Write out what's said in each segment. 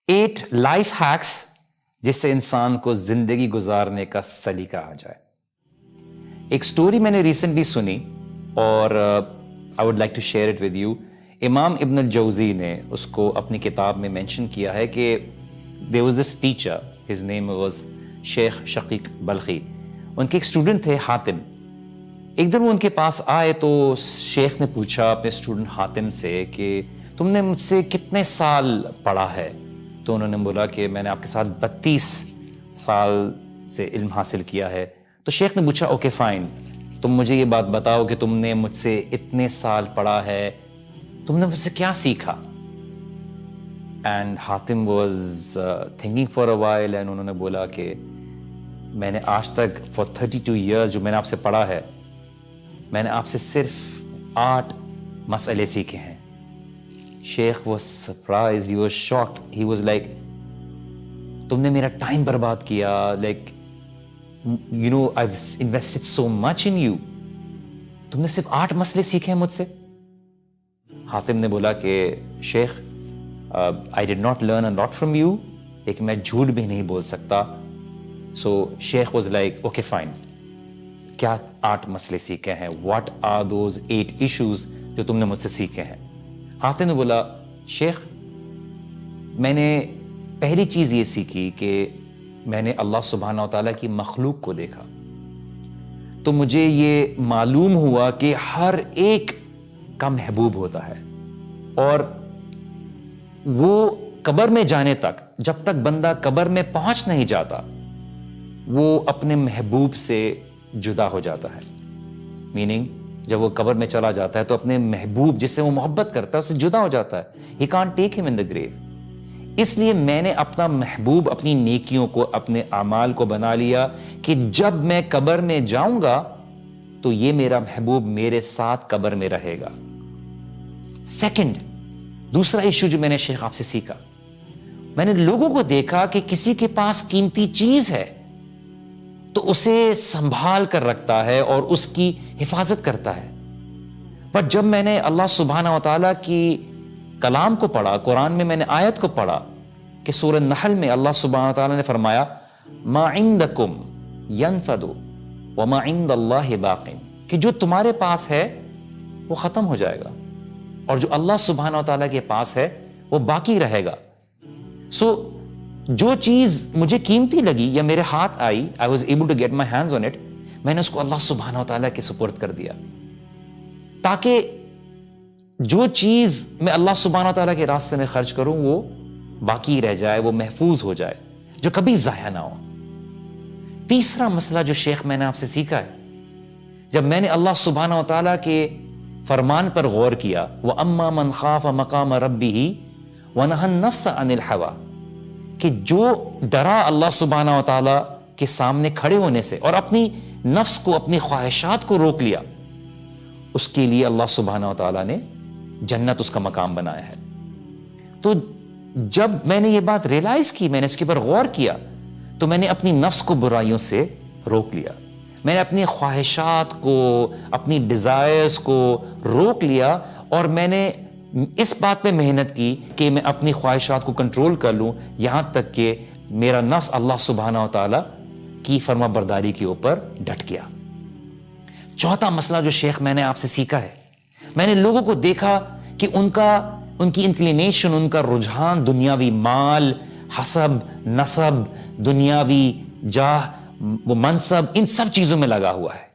8 life ہیکس جس سے انسان کو زندگی گزارنے کا سلیقہ آ جائے. ایک سٹوری میں نے ریسنٹلی سنی اور I would like to share it with you. امام ابن الجوزی نے اس کو اپنی کتاب میں مینشن کیا ہے کہ there was this teacher, his name was شیخ شقیق بلخی. ان کے ایک اسٹوڈنٹ تھے حاتم. ایک دن وہ ان کے پاس آئے تو شیخ نے پوچھا اپنے اسٹوڈنٹ حاتم سے کہ تم نے مجھ سے کتنے سال پڑھا ہے؟ تو انہوں نے بولا کہ میں نے آپ کے ساتھ 32 سال سے علم حاصل کیا ہے. تو شیخ نے پوچھا اوکے فائن، تم مجھے یہ بات بتاؤ کہ تم نے مجھ سے اتنے سال پڑھا ہے، تم نے مجھ سے کیا سیکھا؟ And Hatim was thinking for a while and انہوں نے بولا کہ میں نے آج تک فار 32 ایئرز جو میں نے آپ سے پڑھا ہے، میں نے آپ سے صرف 8 مسئلے سیکھے ہیں. شیخ was surprise, he was shocked, he was like تم نے میرا ٹائم برباد کیا، like you know I invested so much in you, تم نے صرف 8 مسئلے سیکھے ہیں مجھ سے. حاتم نے بولا کہ شیخ I did not learn a lot from you، لیکن میں جھوٹ بھی نہیں بول سکتا. سو شیخ واز لائک اوکے فائن، کیا 8 مسئلے سیکھے ہیں؟ واٹ آر دوز 8 ایشوز جو تم نے مجھ سے سیکھے ہیں؟ حاتم نے بولا شیخ میں نے پہلی چیز یہ سیکھی کہ میں نے اللہ سبحانہ و تعالیٰ کی مخلوق کو دیکھا تو مجھے یہ معلوم ہوا کہ ہر ایک کا محبوب ہوتا ہے، اور وہ قبر میں جانے تک، جب تک بندہ قبر میں پہنچ نہیں جاتا، وہ اپنے محبوب سے جدا ہو جاتا ہے. میننگ جب وہ قبر میں چلا جاتا ہے تو اپنے محبوب جس سے وہ محبت کرتا ہے اس سے جدا ہو جاتا ہے. ہی کانٹ ٹیک ہم ان دا گریو. اس لیے میں نے اپنا محبوب، اپنی نیکیوں کو، اپنے اعمال کو بنا لیا کہ جب میں قبر میں جاؤں گا تو یہ میرا محبوب میرے ساتھ قبر میں رہے گا. سیکنڈ، دوسرا ایشو جو میں نے شیخ آپ سے سیکھا، میں نے لوگوں کو دیکھا کہ کسی کے پاس قیمتی چیز ہے تو اسے سنبھال کر رکھتا ہے اور اس کی حفاظت کرتا ہے. بٹ جب میں نے اللہ سبحانہ و تعالیٰ کی کلام کو پڑھا، قرآن میں میں نے آیت کو پڑھا کہ سورہ نحل میں اللہ سبحانہ و تعالیٰ نے فرمایا ما عندکم ینفد وما عند اللہ باق، کہ جو تمہارے پاس ہے وہ ختم ہو جائے گا اور جو اللہ سبحانہ و تعالیٰ کے پاس ہے وہ باقی رہے گا. سو جو چیز مجھے قیمتی لگی یا میرے ہاتھ آئی، I was able to get my hands on it، میں نے اس کو اللہ سبحانہ و تعالیٰ کے سپرد کر دیا تاکہ جو چیز میں اللہ سبحانہ و تعالیٰ کے راستے میں خرچ کروں وہ باقی رہ جائے، وہ محفوظ ہو جائے، جو کبھی ضائع نہ ہو. تیسرا مسئلہ جو شیخ میں نے آپ سے سیکھا ہے، جب میں نے اللہ سبحانہ و تعالیٰ کے فرمان پر غور کیا، وَأَمَّا مَنْ خَافَ مَقَامَ رَبِّهِ وَنَهَى النَّفْسَ عَنِ الْهَوَىٰ، کہ جو ڈرا اللہ سبحانہ و تعالیٰ کے سامنے کھڑے ہونے سے اور اپنی نفس کو، اپنی خواہشات کو روک لیا، اس کے لیے اللہ سبحانہ و تعالیٰ نے جنت اس کا مقام بنایا ہے. تو جب میں نے یہ بات ریئلائز کی، میں نے اس کے اوپر غور کیا، تو میں نے اپنی نفس کو برائیوں سے روک لیا، میں نے اپنی خواہشات کو، اپنی ڈیزائرز کو روک لیا، اور میں نے اس بات پہ محنت کی کہ میں اپنی خواہشات کو کنٹرول کر لوں، یہاں تک کہ میرا نفس اللہ سبحانہ و تعالیٰ کی فرما برداری کے اوپر ڈٹ گیا. چوتھا مسئلہ جو شیخ میں نے آپ سے سیکھا ہے، میں نے لوگوں کو دیکھا کہ ان کی انکلینیشن، ان کا رجحان دنیاوی مال، حسب، نسب، دنیاوی جاہ، وہ منصب، ان سب چیزوں میں لگا ہوا ہے،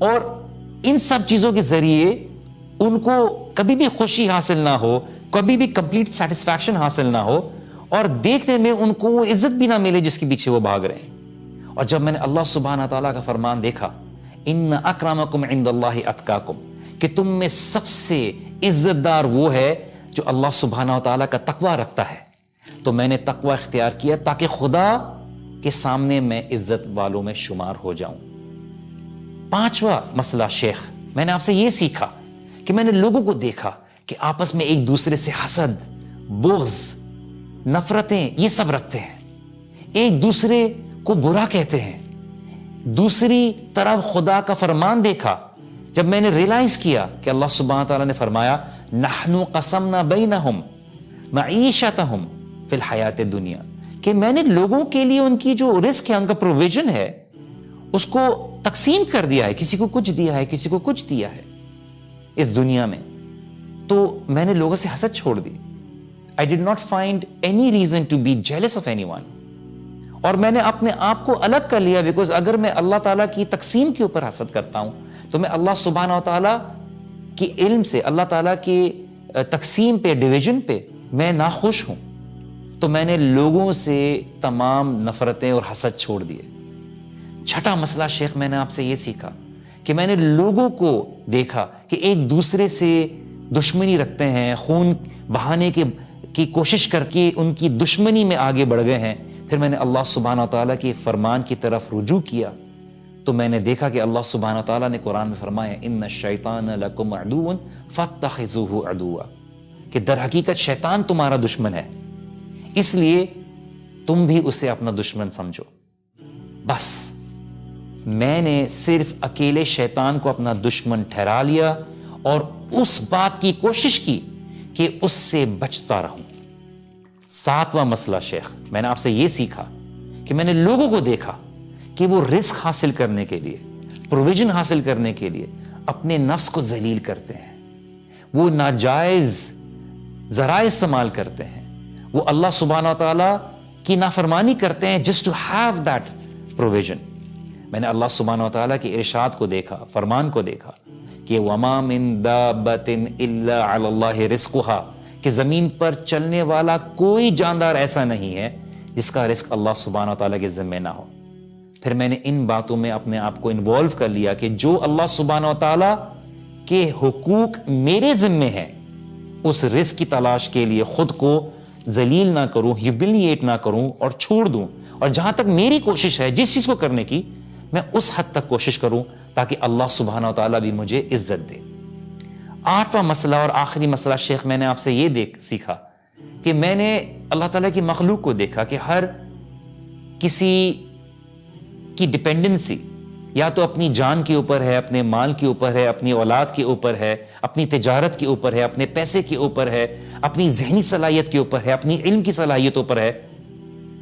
اور ان سب چیزوں کے ذریعے ان کو کبھی بھی خوشی حاصل نہ ہو، کبھی بھی کمپلیٹ سیٹسفیکشن حاصل نہ ہو، اور دیکھنے میں ان کو وہ عزت بھی نہ ملے جس کے پیچھے وہ بھاگ رہے ہیں. اور جب میں نے اللہ سبحانہ تعالیٰ کا فرمان دیکھا، ان اکرمکم عند اللہ اتقاکم، کہ تم میں سب سے عزت دار وہ ہے جو اللہ سبحانہ تعالیٰ کا تقوی رکھتا ہے، تو میں نے تقوی اختیار کیا تاکہ خدا کے سامنے میں عزت والوں میں شمار ہو جاؤں. پانچواں مسئلہ شیخ، میں نے آپ سے یہ سیکھا کہ میں نے لوگوں کو دیکھا کہ آپس میں ایک دوسرے سے حسد، بغض، نفرتیں، یہ سب رکھتے ہیں، ایک دوسرے کو برا کہتے ہیں. دوسری طرف خدا کا فرمان دیکھا، جب میں نے ریلائز کیا کہ اللہ سبحانہ تعالیٰ نے فرمایا نحن قسمنا بینہم معیشتہم فی الحیات دنیا، کہ میں نے لوگوں کے لیے ان کی جو رزق ہے، ان کا پروویژن ہے، اس کو تقسیم کر دیا ہے، کسی کو کچھ دیا ہے، کسی کو کچھ دیا ہے اس دنیا میں. تو میں نے لوگوں سے حسد چھوڑ دی. I did not find any reason to be jealous of anyone. اور میں نے اپنے آپ کو الگ کر لیا، بیکاز اگر میں اللہ تعالیٰ کی تقسیم کے اوپر حسد کرتا ہوں تو میں اللہ سبحانہ و تعالیٰ کی علم سے، اللہ تعالیٰ کی تقسیم پہ، ڈویژن پہ میں ناخوش ہوں. تو میں نے لوگوں سے تمام نفرتیں اور حسد چھوڑ دیے. چھٹا مسئلہ شیخ، میں نے آپ سے یہ سیکھا کہ میں نے لوگوں کو دیکھا کہ ایک دوسرے سے دشمنی رکھتے ہیں، خون بہانے کی کوشش کر کے ان کی دشمنی میں آگے بڑھ گئے ہیں. پھر میں نے اللہ سبحانہ و تعالیٰ کے فرمان کی طرف رجوع کیا تو میں نے دیکھا کہ اللہ سبحانہ و تعالیٰ نے قرآن میں فرمایا ان الشیطان لکم عدو فاتخذوہ عدوا، کہ در حقیقت شیطان تمہارا دشمن ہے، اس لیے تم بھی اسے اپنا دشمن سمجھو. بس میں نے صرف اکیلے شیطان کو اپنا دشمن ٹھہرا لیا اور اس بات کی کوشش کی کہ اس سے بچتا رہوں. ساتواں مسئلہ شیخ، میں نے آپ سے یہ سیکھا کہ میں نے لوگوں کو دیکھا کہ وہ رزق حاصل کرنے کے لیے، پروویژن حاصل کرنے کے لیے اپنے نفس کو ذلیل کرتے ہیں، وہ ناجائز ذرائع استعمال کرتے ہیں، وہ اللہ سبحانہ و تعالیٰ کی نافرمانی کرتے ہیں just to have that provision. میں نے اللہ سبحانہ و تعالیٰ کے ارشاد کو دیکھا، فرمان کو دیکھا کہ وما من دابۃ الا علی اللہ رزقها، کہ زمین پر چلنے والا کوئی جاندار ایسا نہیں ہے جس کا رزق اللہ سبحانہ و تعالیٰ کے ذمے نہ ہو. پھر میں نے ان باتوں میں اپنے آپ کو انوالو کر لیا کہ جو اللہ سبحانہ و تعالیٰ کے حقوق میرے ذمے ہیں، اس رزق کی تلاش کے لیے خود کو ذلیل نہ کروں، ہیوملیٹ نہ کروں اور چھوڑ دوں. اور جہاں تک میری کوشش ہے جس چیز کو کرنے کی، میں اس حد تک کوشش کروں تاکہ اللہ سبحانہ و تعالیٰ بھی مجھے عزت دے. آٹھواں مسئلہ اور آخری مسئلہ شیخ، میں نے آپ سے یہ سیکھا کہ میں نے اللہ تعالیٰ کی مخلوق کو دیکھا کہ ہر کسی کی ڈپینڈنسی یا تو اپنی جان کے اوپر ہے، اپنے مال کے اوپر ہے، اپنی اولاد کے اوپر ہے، اپنی تجارت کے اوپر ہے، اپنے پیسے کے اوپر ہے، اپنی ذہنی صلاحیت کے اوپر ہے، اپنی علم کی صلاحیتوں پر ہے.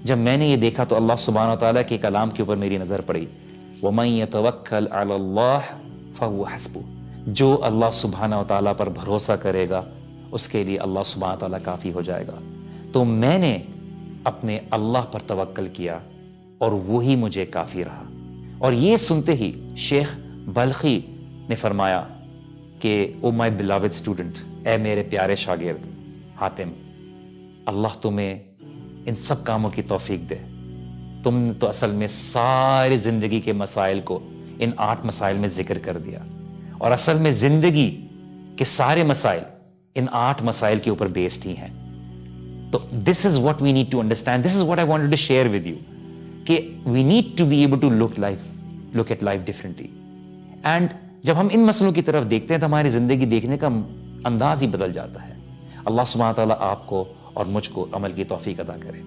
جب میں نے یہ دیکھا تو اللہ سبحانہ و تعالیٰ کے کلام کے اوپر میری نظر پڑی، وَمَن يَتَوَكَّلْ عَلَى اللَّهِ فَهُوَ حَسْبُهُ، جو اللہ سبحانہ و تعالیٰ پر بھروسہ کرے گا اس کے لیے اللہ سبحانہ و تعالیٰ کافی ہو جائے گا. تو میں نے اپنے اللہ پر توکل کیا اور وہی مجھے کافی رہا. اور یہ سنتے ہی شیخ بلخی نے فرمایا کہ او مائی بلاوڈ اسٹوڈنٹ، اے میرے پیارے شاگرد حاتم، اللہ تمہیں ان سب کاموں کی توفیق دے. تم نے تو اصل میں ساری زندگی کے مسائل کو ان 8 مسائل میں ذکر کر دیا، اور اصل میں زندگی کے سارے مسائل ان 8 مسائل کے اوپر بیسڈ ہی ہیں. تو this is what we need to understand, this is what I wanted to share with you, کہ we need to be able to look at life differently. And جب ہم ان مسئلوں کی طرف دیکھتے ہیں تو ہماری زندگی دیکھنے کا انداز ہی بدل جاتا ہے. اللہ سبحانہ تعالیٰ آپ کو اور مجھ کو عمل کی توفیق عطا کرے.